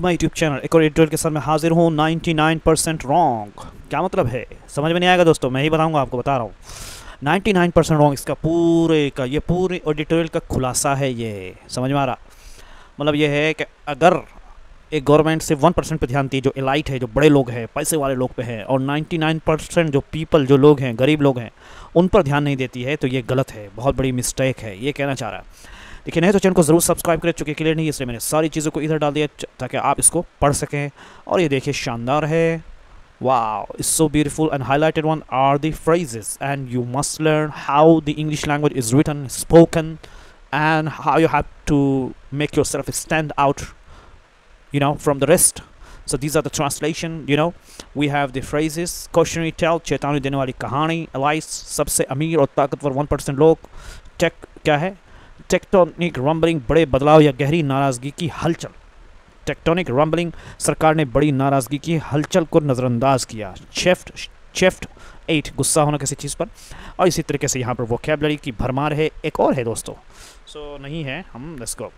My YouTube channel एक और editorial के साथ मैं हाजिर हूँ 99% रॉन्ग। क्या मतलब है समझ में नहीं आएगा दोस्तों, मैं ही बताऊँगा, आपको बता रहा हूँ। 99% रॉन्ग इसका ये पूरे एडिटोरियल का खुलासा है। ये समझ में आ रहा? मतलब ये है कि अगर एक गवर्नमेंट से 1% पे ध्यान दी, जो एलाइट है, जो बड़े लोग हैं, पैसे वाले लोग पे है, और 99% जो पीपल, जो लोग हैं, गरीब लोग हैं, उन पर ध्यान नहीं देती है, तो ये गलत है, बहुत बड़ी मिस्टेक है, ये कहना चाह रहा है। देखिए, नहीं तो चैनल को ज़रूर सब्सक्राइब करें, चूँकि क्लियर नहीं, इसलिए मैंने सारी चीज़ों को इधर डाल दिया ताकि आप इसको पढ़ सकें। और ये देखिए, शानदार है। Wow, it's so beautiful, and highlighted one are the phrases, and you must learn how the English language is written, spoken, and how you have to make yourself stand out, from the rest. So these are the translation. We have the phrases: cautionary tale, चेतावनी देने वाली कहानी; alias, सबसे अमीर और ताकतवर 1% लोग; take, क्या है? टेक्टोनिक रंबलिंग, बड़े बदलाव या गहरी नाराज़गी की हलचल। टेक्टोनिक रंबलिंग, सरकार ने बड़ी नाराज़गी की हलचल को नज़रअंदाज किया। शेफ्ट 8, गुस्सा होना किसी चीज़ पर। और इसी तरीके से यहाँ पर वोकैबुलरी की भरमार है। एक और है दोस्तों, सो नहीं है, हम let's go.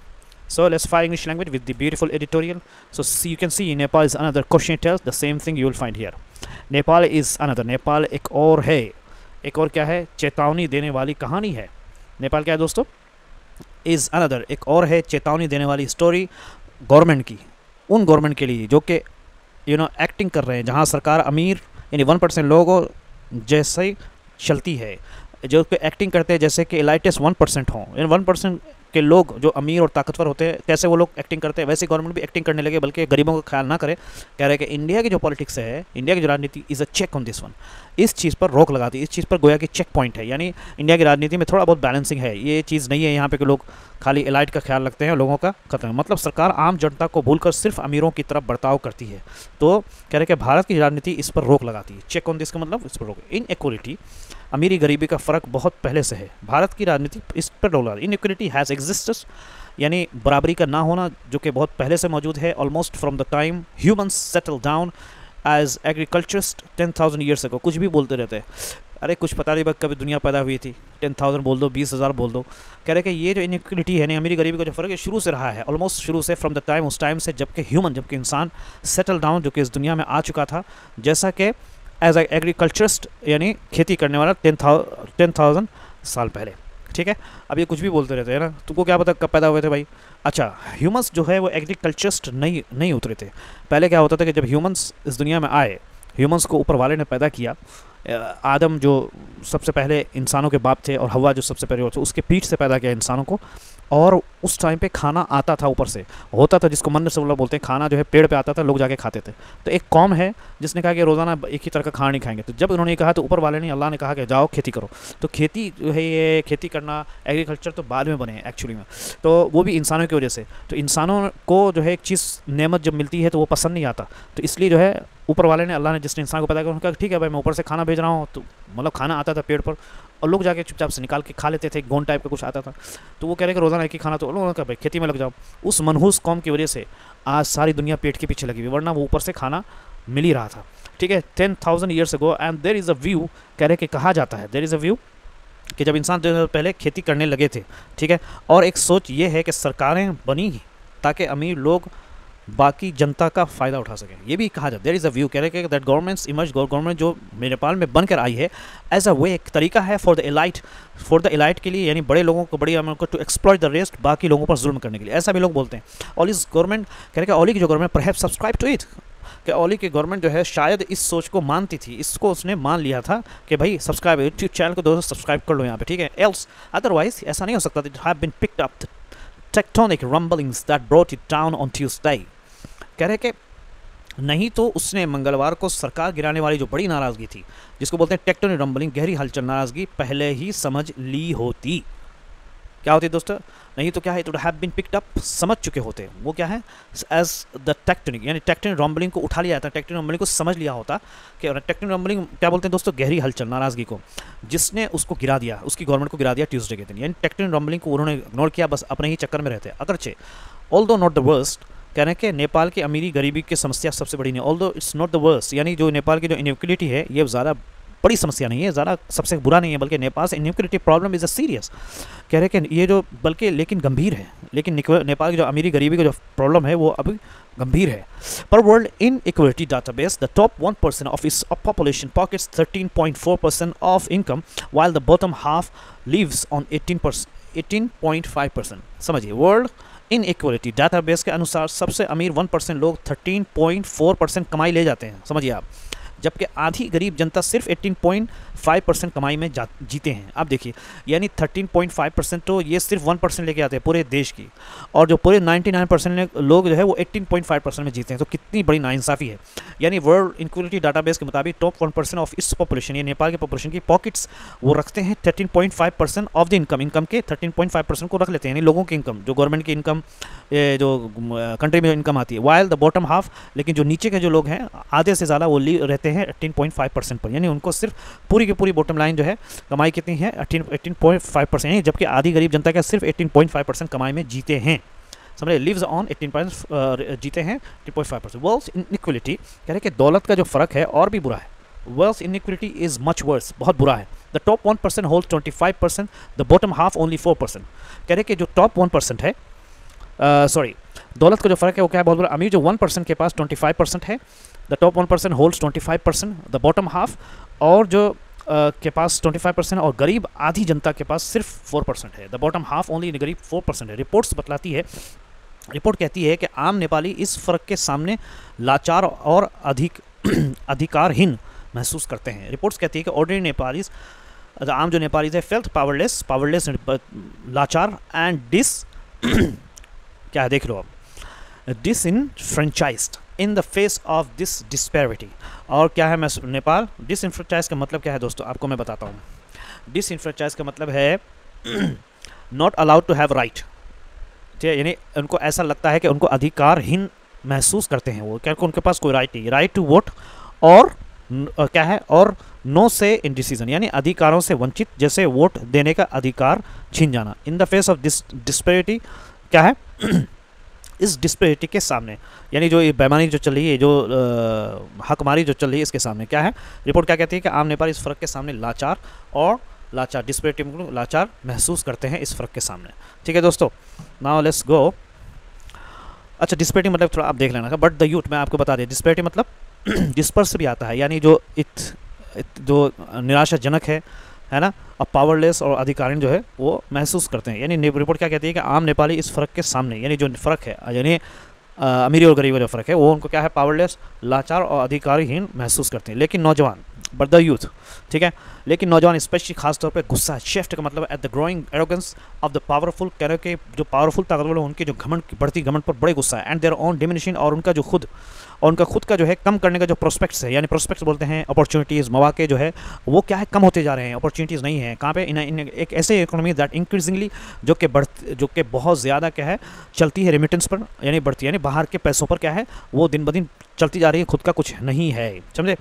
So let's find English language with the beautiful editorial. So you can see Nepal is another cautionary tale. The same thing you will find here. Nepal is another. Nepal एक और है। एक और क्या है? चेतावनी देने वाली कहानी है। नेपाल क्या है दोस्तों? Is another, एक और है चेतावनी देने वाली स्टोरी गवर्नमेंट की, उन गवर्नमेंट के लिए जो कि एक्टिंग कर रहे हैं, जहाँ सरकार अमीर यानी 1% लोगों जैसे चलती है, जो कि एक्टिंग करते हैं जैसे कि एलाइटेस्ट 1% हों। इन 1% के लोग जो अमीर और ताकतवर होते हैं, कैसे वो लोग एक्टिंग करते हैं, वैसे गवर्नमेंट भी एक्टिंग करने लगे, बल्कि गरीबों का ख्याल ना करे। कह रहे हैं कि इंडिया की जो पॉलिटिक्स है, इंडिया की जो राजनीति is a check on this one. इस चीज़ पर रोक लगाती है, इस चीज़ पर गोया कि चेक पॉइंट है, यानी इंडिया की राजनीति में थोड़ा बहुत बैलेंसिंग है। ये चीज़ नहीं है यहाँ पे कि लोग खाली एलाइट का ख्याल रखते हैं, लोगों का खत्म। मतलब सरकार आम जनता को भूलकर सिर्फ अमीरों की तरफ बर्ताव करती है। तो कह रहे कि भारत की राजनीति इस पर रोक लगाती है। चेक ऑन दिस का मतलब इस पर रोक। इन इक्वलिटी, अमीरी गरीबी का फ़र्क बहुत पहले से है। भारत की राजनीति इस पर रोक लगाती है। इन इक्वलिटी हैज़ एग्जिस्टेड, यानी बराबरी का ना होना, जो कि बहुत पहले से मौजूद है। Almost from the time humans settle down as agriculturist 10,000 years ago. कुछ भी बोलते रहते हैं, अरे कुछ पता नहीं बस कभी दुनिया पैदा हुई थी, 10,000 बोल दो, 20,000 बोल दो। कह रहे कि ये जो इनइक्वलिटी है, अमीरी गरीबी का जो फ़र्क है, शुरू से रहा है, ऑलमोस्ट शुरू से, फ्रॉम द टाइम, उस टाइम से जबकि इंसान सेटल डाउन, जो कि इस दुनिया में आ चुका था, जैसा कि एज एग्रीकल्चरिस्ट यानी खेती करने वाला 10,000 साल पहले। ठीक है, अब ये कुछ भी बोलते रहते हैं ना, तुमको क्या पता कब पैदा हुए थे भाई। अच्छा, ह्यूमंस जो है वो एग्रीकल्चरिस्ट नहीं उतरे थे। पहले क्या होता था कि जब ह्यूमंस इस दुनिया में आए, ह्यूमंस को ऊपर वाले ने पैदा किया। आदम जो सबसे पहले इंसानों के बाप थे, और हवा जो सबसे पहले थे, उसके पीठ से पैदा किया इंसानों को। और उस टाइम पे खाना आता था, ऊपर से होता था, जिसको मन से बोलते हैं, खाना जो है पेड़ पे आता था, लोग जाके खाते थे। तो एक कौम है जिसने कहा कि रोज़ाना एक ही तरह का खाना नहीं खाएंगे। तो जब उन्होंने कहा, तो ऊपर वाले ने, अल्लाह ने कहा कि जाओ खेती करो। तो खेती जो है, ये खेती करना, एग्रीकल्चर तो बाद में बने हैं एक्चुअली में, तो वो भी इंसानों की वजह से। तो इंसानों को जो है एक चीज़, नेमत जब मिलती है तो वो पसंद नहीं आता, तो इसलिए जो है ऊपर वाले ने, अल्लाह ने जिसने इंसान को पैदा किया, उन्होंने कहा ठीक है भाई, मैं ऊपर से खाना भेज रहा हूँ। तो मतलब खाना आता था पेड़ पर, और लोग जाके चुपचाप से निकाल के खा लेते थे, गोंद टाइप का कुछ आता था। तो वो कह रहे कि रोज़ाना एक ही खाना, तो लोगों ने कहा भाई खेती में लग जाओ। उस मनहूस कौम की वजह से आज सारी दुनिया पेट के पीछे लगी हुई, वरना वो ऊपर से खाना मिल ही रहा था। ठीक है, 10,000 years ago, and there is a view, कह रहे कि कहा जाता है, देयर इज़ अ व्यू, कि जब इंसान जो पहले खेती करने लगे थे। ठीक है, और एक सोच ये है कि सरकारें बनी ताकि अमीर लोग बाकी जनता का फ़ायदा उठा सकें, ये भी कहा जाता है। देयर इज़ अ व्यू, कह रहे कि दैट गवर्नमेंट्स इमर्ज, गवर्नमेंट जो नेपाल में बनकर आई है, एज अ वे, एक तरीका है फॉर द एलाइट के लिए, यानी बड़े लोगों को, बड़ी अमीरों को, टू एक्सप्लॉइट द रेस्ट, बाकी लोगों पर जुल्म करने के लिए, ऐसा भी लोग बोलते हैं। और इस गवर्नमेंट, कह रहे कि ओली की जो government, perhaps subscribe to it, कि ओली की गवर्नमेंट जो है शायद इस सोच को मानती थी, इसको उसने मान लिया था कि भाई सब्सक्राइब, यूट्यूब चैनल को दोस्तों सब्सक्राइब कर लो यहाँ पे। ठीक है, एल्स अदरवाइज ऐसा नहीं हो सकता। It have been picked up tectonic rumblings that brought it down on Tuesday. कह रहे कि नहीं तो उसने मंगलवार को सरकार गिराने वाली जो बड़ी नाराज़गी थी, जिसको बोलते हैं टेक्टोनिक रंबलिंग, गहरी हलचल, नाराज़गी, पहले ही समझ ली होती। क्या होती दोस्तों? नहीं तो क्या है, it would have been picked up, समझ चुके होते। वो क्या है, एज द टेक्टोनिक, यानी टेक्टोनिक रंबलिंग को उठा लिया था, टेक्टोनिक रंबलिंग को समझ लिया होता। कि टेक्टोनिक रंबलिंग क्या बोलते हैं दोस्तों? गहरी हलचल, नाराज़गी को, जिसने उसको गिरा दिया, उसकी गवर्नमेंट को गिरा दिया ट्यूसडे के दिन। यानी टेक्टोनिक रंबलिंग को उन्होंने इग्नोर किया, बस अपने ही चक्कर में रहते। अगरचे ऑल्दो नॉट द वर्स्ट, कह रहे हैं कि नेपाल की अमीरी गरीबी की समस्या सबसे बड़ी नहीं, although it's not the worst, यानी जो नेपाल की जो इनइक्वलिटी है, ये ज़्यादा बड़ी समस्या नहीं है, ज़्यादा सबसे बुरा नहीं है, बल्कि नेपाल से inequality problem is a serious. कह रहे हैं कि ये जो बल्कि लेकिन गंभीर है, लेकिन नेपाल की जो अमीरी गरीबी का जो प्रॉब्लम है वो अभी गंभीर है। पर world inequality database the top 1% of its population pockets 13.4% of income while the bottom half lives on 18.5%। समझिए, वर्ल्ड इन इक्वलिटी डाटाबेस के अनुसार सबसे अमीर 1% लोग 13.4% कमाई ले जाते हैं, समझिए आप, जबकि आधी गरीब जनता सिर्फ 18.5% कमाई में जीते हैं। आप देखिए, यानी 13.5% तो ये सिर्फ 1% लेके आते हैं पूरे देश की, और जो पूरे 99% लोग जो है वो 18.5% में जीते हैं। तो कितनी बड़ी नाइंसाफ़ी है। यानी वर्ल्ड इक्वलिटी डाटाबेस के मुताबिक टॉप 1% ऑफ इस पॉपुलेशन, ये नेपाल के पॉपुलेशन की पॉकेट्स, वो रखते हैं 13.5% ऑफ द इनकम के 13.5% को रख लेते हैं, यानी लोगों की इनकम, जो गवर्नमेंट की इनकम, जो कंट्री में इनकम आती है। वाइल द बॉटम हाफ, लेकिन जो नीचे के जो लोग हैं आधे से ज़्यादा वो रहते हैं 18.5% पर, यानी उनको सिर्फ पूरी की पूरी बॉटम लाइन जो है कमाई कितनी है 18.5%, यानी जबकि आधी गरीब जनता का सिर्फ 18.5% कमाई में जीते हैं। समझे, लिव्स ऑन 18% जीते हैं 18.5%। वेल्थ इनइक्वलिटी कह रहे कि दौलत का जो फ़र्क है और भी बुरा है। Wealth inequality is much worse, बहुत बुरा है। The top 1% hold 25%, the bottom half only 4%। कह रहे कि जो टॉप 1% है, दौलत का जो फ़र्क है वो क्या है, बहुत बुरा। अमीर जो 1% के पास 25% है, the top 1% holds 25%, the bottom half, और जो के पास 25%, और गरीब आधी जनता के पास सिर्फ 4% है। द बॉटम हाफ ओनली, गरीब 4% है। रिपोर्ट कहती है कि आम नेपाली इस फ़र्क के सामने लाचार और अधिकारहीन महसूस करते हैं। रिपोर्ट्स कहती है कि ऑर्डिनरी नेपालीज, आम जो नेपालीज है, फेल्ट पावरलेस, लाचार एंड क्या है देख लो आप, disenfranchised in the face of this disparity. और क्या है नेपाल, डिसइनफ्रेंचाइज का मतलब क्या है दोस्तों, आपको मैं बताता हूँ। डिसइनफ्रेंचाइज का मतलब है not allowed to have right, ठीक है, यानी उनको ऐसा लगता है कि उनको अधिकारहीन महसूस करते हैं वो, क्या उनके पास कोई राइट नहीं, राइट टू वोट, और क्या है, और नो से इन डिसीजन, यानी अधिकारों से वंचित, जैसे वोट देने का अधिकार छीन जाना। इन the face of this disparity, क्या है इस डिस्पैरिटी के सामने, यानी जो ये बेईमानी जो चल रही है, जो हकमारी जो चल रही है, इसके सामने क्या है, रिपोर्ट क्या कहती है कि आम नेपाली इस फ़र्क के सामने लाचार डिस्पैरिटी में लाचार महसूस करते हैं इस फ़र्क के सामने। ठीक है दोस्तों, नाउ लेट्स गो। अच्छा, डिस्पैरिटी मतलब थोड़ा आप देख लेना का, बट द यूथ मैं आपको बता दें, डिस्पैरिटी मतलब डिस्पर्स भी आता है, यानी जो जो निराशाजनक है ना, अब पावरलेस और अधिकारी जो है वो महसूस करते हैं। यानी रिपोर्ट क्या कहती है कि आम नेपाली इस फ़र्क के सामने, यानी जो फ़र्क है, यानी अमीरी और गरीब का जो फ़र्क है, वो उनको क्या है, पावरलेस, लाचार और अधिकारहीन महसूस करते हैं। लेकिन नौजवान, बट द यूथ, ठीक है, लेकिन नौजवान स्पेशली खासतौर पे गुस्सा, शिफ्ट का मतलब at the growing arrogance of the powerful, कह रहे कि जो पावरफुल ताकतवर लोग, उनके जो घमंड की बढ़ती घमंड पर बड़े गुस्सा है, एंड देयर ओन डिमिनिशिंग, और उनका जो खुद का जो है कम करने का जो प्रोस्पेक्ट्स है, यानी प्रोस्पेक्ट्स बोलते हैं अपॉर्चुनिटीज़, मौके जो है वो क्या है, कम होते जा रहे हैं, अपॉर्चुनिटीज़ नहीं है। कहाँ पे, इन एक ऐसे इकोनॉमी दैट इंक्रीजिंगली, जो कि बहुत ज़्यादा क्या है चलती है रेमिटेंस पर, यानी बढ़ती, यानी बाहर के पैसों पर क्या है वो दिन ब दिन चलती जा रही है, खुद का कुछ नहीं है। समझे,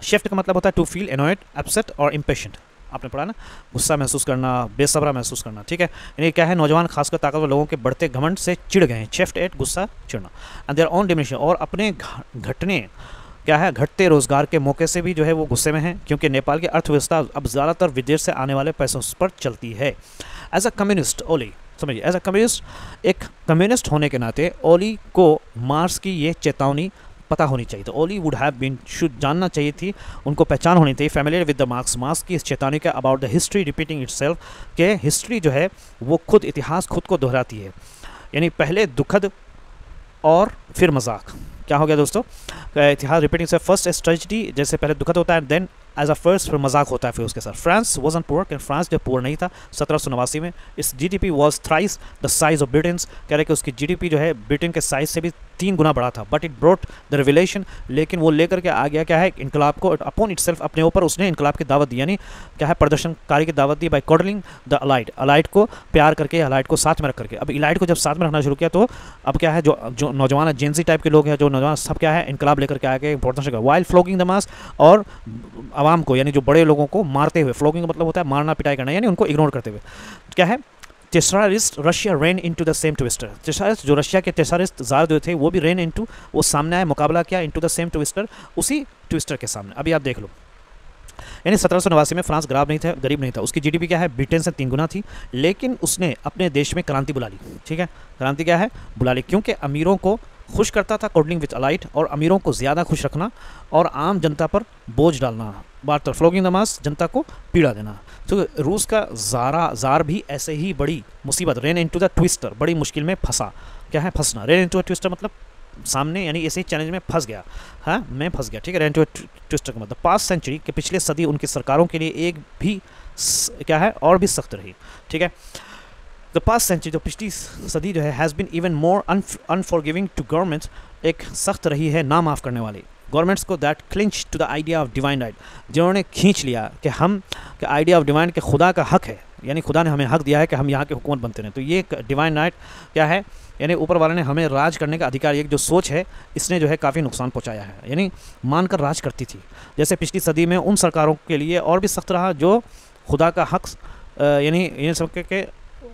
शिफ्ट का मतलब होता है टू फील एनॉयड, अपसेट और इम्पेशेंट, आपने पढ़ा ना, गुस्सा महसूस करना, बेसब्रा महसूस करना, ठीक है। यानी क्या है, नौजवान खासकर ताकतवर लोगों के बढ़ते घमंड से चिढ़ गए हैं, शिफ्ट एट गुस्सा चिढ़ना, एंड देयर ओन डिमिनिशन, और अपने घटते रोजगार के मौके से भी जो है वो गुस्से में हैं, क्योंकि नेपाल की अर्थव्यवस्था अब ज़्यादातर विदेश से आने वाले पैसों पर चलती है। एज अ कम्युनिस्ट ओली, समझिए, एज अ कम्युनिस्ट, एक कम्युनिस्ट होने के नाते ओली को मार्क्स की ये चेतावनी पता होनी चाहिए। तो ओली वुड हैव बीन, शुड जानना चाहिए थी, उनको पहचान होनी चाहिए, फैमिलियर विद द मार्क्स की इस चेतावनी का about the history repeating itself, के हिस्ट्री जो है वो इतिहास खुद को दोहराती है, यानी पहले दुखद और फिर मजाक। क्या हो गया दोस्तों, इतिहास रिपीटिंग से फर्स्ट ट्रेजेडी, जैसे पहले दुखद होता है, देन एज अ फर्स्ट फिर मजाक होता है फिर उसके साथ। फ्रांस वॉज एन पुअर, कि फ्रांस जो पुअर नहीं था 1789 में। इस GDP was thrice the size of Britain, कह रहे कि उसकी जीडीपी जो है ब्रिटेन के साइज से भी 3 गुना बड़ा था। But it brought the revelation, लेकिन वो लेकर के आ गया क्या है, इनकलाब को, अपॉन इटसेल्फ, अपने ऊपर उसने इनकलाब की दावत दी, यानी क्या है, प्रदर्शनकारी की दावत दी, बाय कॉडलिंग द अलाइट को प्यार करके, अलाइट को साथ में रख करके। अब इलाइट को जब साथ में रखना शुरू किया तो अब क्या है, जो नौजवान है, जेंजी टाइप के लोग हैं, जो नौजवान सब क्या है, इनकलाब लेकर के आके प्रदर्शन, वाइल फ्लोगिंग द मास, और आवाम को, यानी जो बड़े लोगों को मारते हुए, फ्लोगिंग मतलब होता है मारना पिटाई करना, यानी उनको इग्नोर करते हुए। क्या है, tsarist Russia ran into the same twister, tsarist जो रशिया के टेसारिस्ट जार जो थे वो भी रेन इनटू, वो सामने आए, मुकाबला किया इनटू द सेम ट्विस्टर, उसी ट्विस्टर के सामने। अभी आप देख लो, यानी 1789 में फ्रांस गरीब नहीं था, उसकी जीडीपी क्या है, ब्रिटेन से 3 गुना थी, लेकिन उसने अपने देश में क्रांति बुला ली। ठीक है, क्रांति क्या है, बुला ली, क्योंकि अमीरों को खुश करता था कोडलिंग विथ अलाइट, और अमीरों को ज़्यादा खुश रखना और आम जनता पर बोझ डालना, बार फ्लोगिंग द मास, जनता को पीड़ा देना। तो रूस का जार भी ऐसे ही बड़ी मुसीबत, रेन इनटू द ट्विस्टर, बड़ी मुश्किल में फंसा। क्या है फंसना? रेन इनटू द ट्विस्टर मतलब सामने, यानी ऐसे ही चैलेंज में फंस गया। हाँ, मैं फंस गया, ठीक है। रेन इनटू द ट्विस्टर का मतलब पास्ट सेंचुरी के पिछले सदी उनकी सरकारों के लिए एक भी क्या है और भी सख्त रही, ठीक है। द पास्ट सेंचुरी, जो पिछली सदी जो है, has been even more unforgiving to governments, एक सख्त रही है ना माफ़ करने वाली गवर्नमेंट्स को, that clinch to the idea of divine right, जिन्होंने खींच लिया कि हम के आइडिया ऑफ डिवाइन के खुदा का हक है, यानी खुदा ने हमें हक दिया है कि हम यहाँ के हुकूमत बनते रहें। तो ये डिवाइन राइट क्या है, यानी ऊपर वाले ने हमें राज करने का अधिकार, ये जो सोच है इसने जो है काफ़ी नुकसान पहुँचाया है, यानी मानकर राज करती थी। जैसे पिछली सदी में उन सरकारों के लिए और भी सख्त रहा जो खुदा का हक, यानी ये सब के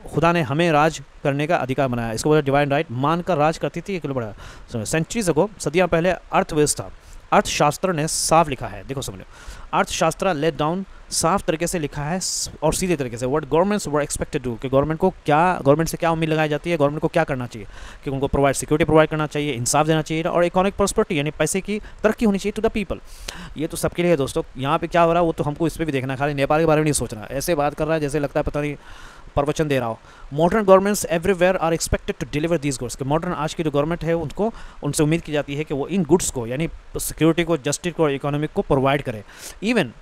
खुदा ने हमें राज करने का अधिकार बनाया, इसको बोला डिवाइन राइट, मानकर राज करती थी। एक बड़ा सेंचुरीज को, सदियाँ पहले अर्थव्यवस्था, अर्थशास्त्र ने साफ लिखा है, देखो समझो, अर्थशास्त्र लेट डाउन, साफ तरीके से लिखा है और सीधे तरीके से, what governments were expected to, कि गवर्नमेंट से क्या उम्मीद लगाई जाती है, गवर्नमेंट को क्या करना चाहिए, कि उनको प्रोवाइड सिक्योरिटी प्रोवाइड करना चाहिए, इंसाफ देना चाहिए, और इकोनॉमिक प्रॉस्पेरिटी यानी पैसे की तरक्की होनी चाहिए टू द पीपल। ये तो सबके लिए है दोस्तों। यहाँ पे क्या हो रहा है वो तो हमको इस पर भी देखना है, खाली नेपाल के बारे में नहीं सोचना। ऐसे बात कर रहा है जैसे लगता है पता नहीं प्रवचन दे रहा हो। Modern governments everywhere are expected to deliver these goods, कि मॉडर्न आज की जो गवर्नमेंट है उनको, उनसे उम्मीद की जाती है कि वो इन गुड्स को, यानी सिक्योरिटी को, जस्टिस को, इकोनॉमिक को प्रोवाइड करे। इवन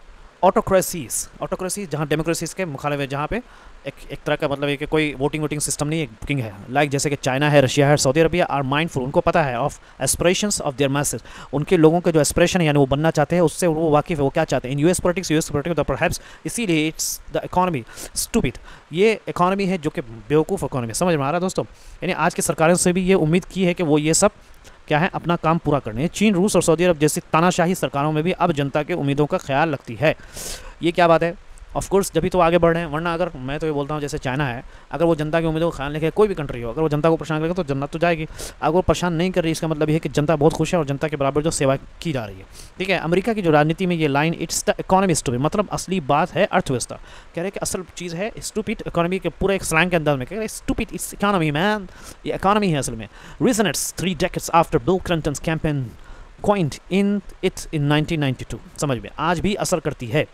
ऑटोक्रेसीज जहाँ डेमोक्रेसीज के मुखालिफ है, जहाँ पे एक तरह का मतलब है कि कोई वोटिंग सिस्टम नहीं, एक बुकिंग है, लाइक जैसे कि चाइना है, रशिया है, सऊदी अरबिया, आर माइंडफुल, उनको पता है of aspirations of their message, उनके लोगों के जो एस्पिरेशन है यानी वो बनना चाहते हैं, उससे वो वाकिफ है, वो क्या चाहते हैं। इन यूएस पॉलिटिक्स परहैप्स, इसीलिए इट्स द इकोनॉमी स्टूपिड, ये इकोनॉमी है जो कि बेवकूफ़ इकोनॉमी, समझ में आ रहा है दोस्तों। यानी आज की सरकारों से भी ये उम्मीद की है कि वो ये सब क्या है अपना काम पूरा करने। चीन, रूस और सऊदी अरब जैसी तानाशाही सरकारों में भी अब जनता के उम्मीदों का ख्याल रखती है। ये क्या बात है? ऑफ कोर्स जब भी तो आगे बढ़ रहे हैं, वरना अगर मैं तो ये बोलता हूँ जैसे चाइना है, अगर वो जनता की उम्मीदों का ख्याल रखे, कोई भी कंट्री हो, अगर वो जनता को परेशान करेगा तो जन्नत तो जाएगी। अगर वो परेशान नहीं कर रही, इसका मतलब ये है कि जनता बहुत खुश है और जनता के बराबर जो सेवा की जा रही है, ठीक है। अमेरिका की जो राजनीति में ये line, it's the economy stupid, मतलब असली बात है अर्थव्यवस्था, कह रहे हैं कि असल चीज़ है स्टूपिड इकोनॉमी के पूरे एक स्लैंग के अंदाज में कह रहे हैं स्टूपिड इट्स इकोनॉमी मैन, ये इकोनॉमी है असल में। Resonates 3 decades after Bill Clinton's campaign coined in 1992, समझ में आज भी असर करती है,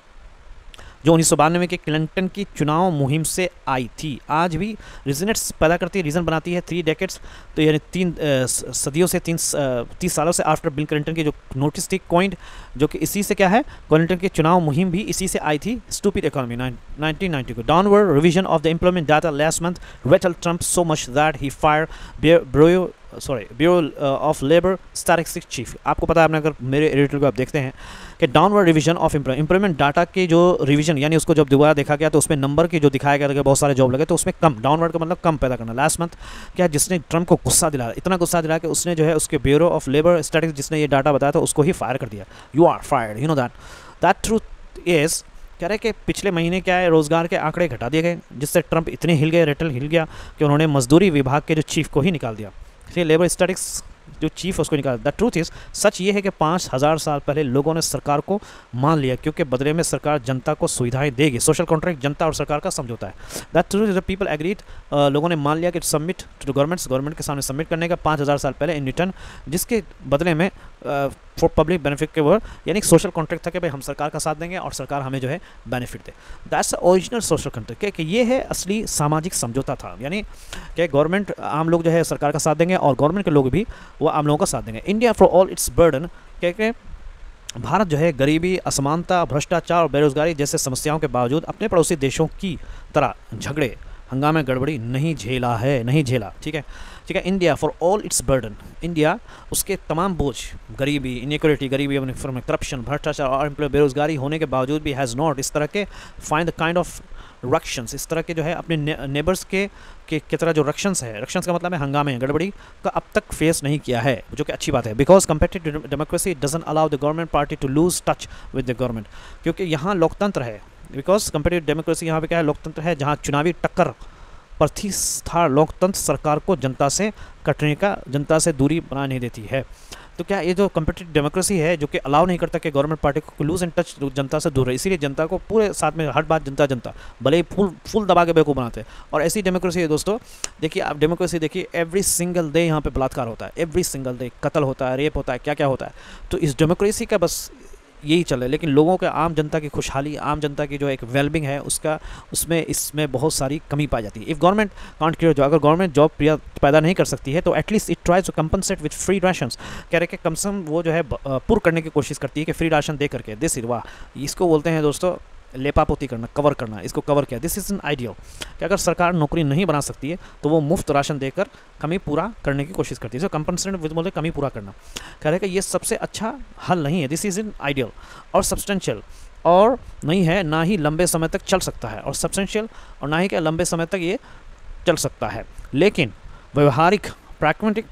जो 1992 के क्लिंटन की चुनाव मुहिम से आई थी, आज भी रीजनेट्स पैदा करती है, रीज़न बनाती है। 3 decades, तो यानी 3 सदियों से 30 सालों से आफ्टर बिल क्लिंटन की जो नोटिस थी कॉइंड, जो कि इसी से क्या है, क्लिंटन की चुनाव मुहिम भी इसी से आई थी, स्टूपिड इकोनॉमी 1990 को। Downward revision of the employment data last month Ratle Trump so much that he fire bureau of labour statistics chief. आपको पता है, आपने अगर मेरे एडिटर को आप देखते हैं कि downward revision of employment data के जो रिवीजन, यानी उसको जब दोबारा देखा गया तो उसमें नंबर की जो दिखाया गया था कि बहुत सारे जॉब लगे, तो उसमें कम, डाउनवर्ड का मतलब कम पैदा करना। लास्ट मंथ क्या, जिसने ट्रम्प को गुस्सा दिलाया, इतना गुस्सा दिलाया कि उसने जो है उसके ब्यूरो ऑफ लेबर स्टैटिस्टिक्स जिसने ये डाटा बताया था उसको ही फायर कर दिया। You are fired, you know that truth is, कह रहे कि पिछले महीने क्या है, रोजगार के आंकड़े घटा दिए गए, जिससे ट्रम्प इतने हिल गए, रेटल हिल गया कि उन्होंने मजदूरी विभाग के जो चीफ को ही निकाल दिया, लेबर स्टैटिस्टिक्स जो चीफ उसको निकाल। द ट्रूथ इज, सच ये है कि 5000 साल पहले लोगों ने सरकार को मान लिया, क्योंकि बदले में सरकार जनता को सुविधाएं देगी। सोशल कॉन्ट्रैक्ट जनता और सरकार का समझौता है। That truth is, the people agreed, लोगों ने मान लिया कि सबमिट टू गवर्नमेंट के सामने सबमिट करने का 5000 साल पहले इन रिटर्न, जिसके बदले में फॉर पब्लिक बेनिफिट के वर्ड, यानी सोशल कॉन्ट्रैक्ट था कि भाई हम सरकार का साथ देंगे और सरकार हमें जो है benefit they. That's the original social contract, कि ये है असली सामाजिक समझौता था, यानी कि गवर्नमेंट, आम लोग जो है सरकार का साथ देंगे और गवर्नमेंट के लोग भी वो आम लोगों का साथ देंगे। India for all it's burden, कि भारत जो है गरीबी, असमानता, भ्रष्टाचार और बेरोजगारी जैसे समस्याओं के बावजूद अपने पड़ोसी देशों की तरह झगड़े, हंगामे, गड़बड़ी नहीं झेला, ठीक है। India for all it's burden, India उसके तमाम बोझ, गरीबी, इनइक्वालिटी, गरीबी, करप्शन, भ्रष्टाचार और बेरोजगारी होने के बावजूद भी हैज़ नॉट, इस तरह के फाइंड द काइंड ऑफ रक्शंस, इस तरह के जो है अपने नेबर्स के तरह जो रक्शंस है, रक्शंस का मतलब है हंगामे, गड़बड़ी का अब तक फेस नहीं किया है, जो कि अच्छी बात है। Because competitive democracy doesn't allow the government party to lose touch with the government, क्योंकि यहाँ लोकतंत्र है। बिकॉज कंपेटिटिव डेमोक्रेसी यहाँ पे क्या है, लोकतंत्र है, जहाँ चुनावी टक्कर प्रतिष्ठा लोकतंत्र सरकार को जनता से कटने का, जनता से दूरी बना नहीं देती है। तो क्या ये जो कम्पिटिटिव डेमोक्रेसी है जो कि अलाउ नहीं करता कि गवर्नमेंट पार्टी को लूज इन टच जनता से दूर है, इसीलिए जनता को पूरे साथ में हर बात जनता जनता भले ही फुल दबा के बेवकूफ़ बनाते हैं। और ऐसी डेमोक्रेसी है दोस्तों, देखिए आप डेमोक्रेसी देखिए, एवरी सिंगल डे यहाँ पे बलात्कार होता है, एवरी सिंगल डे कत्ल होता है, रेप होता है, क्या क्या होता है। तो इस डेमोक्रेसी का बस यही चल रहा है, लेकिन लोगों के, आम जनता की खुशहाली, आम जनता की जो एक वेलबिंग है उसका, इसमें बहुत सारी कमी पाई जाती है। If government can't create job, अगर गवर्नमेंट जॉब पैदा नहीं कर सकती है तो at least it tries to compensate with free rations. कह रहे कि कम से कम वो जो है पुर करने की कोशिश करती है कि फ्री राशन दे करके। दिस इज वाह, इसको बोलते हैं दोस्तों लेपापोती करना, कवर करना, इसको कवर किया। दिस इज़ एन आइडियल कि अगर सरकार नौकरी नहीं बना सकती है तो वो मुफ्त राशन देकर कमी पूरा करने की कोशिश करती है। कंपनसेशन विद बोलते कमी पूरा करना। कह रहे कि ये सबसे अच्छा हल नहीं है। दिस इज़ एन आइडियल और सब्सटेंशियल, और नहीं है, ना ही लंबे समय तक चल सकता है, और सब्सटेंशियल और ना ही क्या लंबे समय तक ये चल सकता है। लेकिन व्यवहारिक प्रैग्मेटिक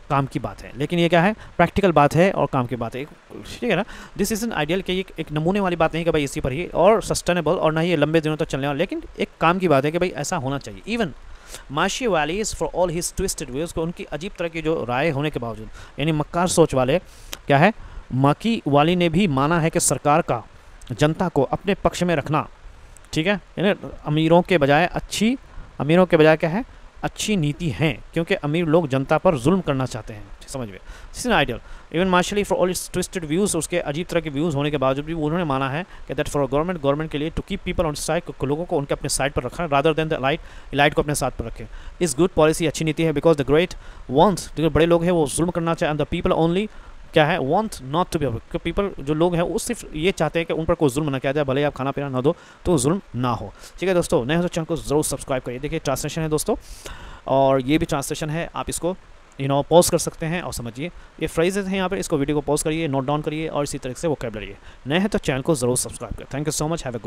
काम की बात है, लेकिन ये क्या है, प्रैक्टिकल बात है और काम की बात है, ठीक है ना। दिस इज़ एन आइडियल कि एक नमूने वाली बात नहीं कि भाई इसी पर ही, और सस्टेनेबल, और ना ही ये लंबे दिनों तक चलने वाला, लेकिन एक काम की बात है कि भाई ऐसा होना चाहिए। Even Machiavelli for all his twisted views को, उनकी अजीब तरह की जो राय होने के बावजूद, यानी मक्कार सोच वाले, क्या है, माकियावेली ने भी माना है कि सरकार का जनता को अपने पक्ष में रखना, ठीक है, यानी अमीरों के बजाय क्या है, अच्छी नीति है, क्योंकि अमीर लोग जनता पर जुल्म करना चाहते हैं, समझ में। This is ideal. Even Machiavelli for all its twisted views, उसके अजीब तरह के व्यूज़ होने के बावजूद भी उन्होंने माना है कि दैट फॉर गवर्नमेंट के लिए to keep people on side, लोगों को उनके अपने साइड पर रखा रादर देन द इलाइट को अपने साथ पर रखें। इस गुड पॉलिसी, अच्छी नीति है, बिकॉज द ग्रेट वंस, जो बड़े लोग हैं वो जुल्म करना चाहे, एंड द पीपल ओनली क्या है, want not to be, people जो लोग हैं वो सिर्फ ये चाहते हैं कि उन पर कोई जुल्म ना किया जाए, भले ही आप खाना पीना ना दो तो जुल्म ना हो। ठीक है दोस्तों, नए हो तो चैनल को जरूर सब्सक्राइब करिए। देखिए ट्रांसलेशन है दोस्तों, और ये भी ट्रांसलेशन है, आप इसको पॉज कर सकते हैं और समझिए। ये फ्रेजेस हैं यहाँ पर, इसको वीडियो को पॉज करिए, नोट डाउन करिए, और इसी तरह से वोकैबुलरी है। नए हैं तो चैनल को जरूर सब्सक्राइब करें। Thank you so much, have a good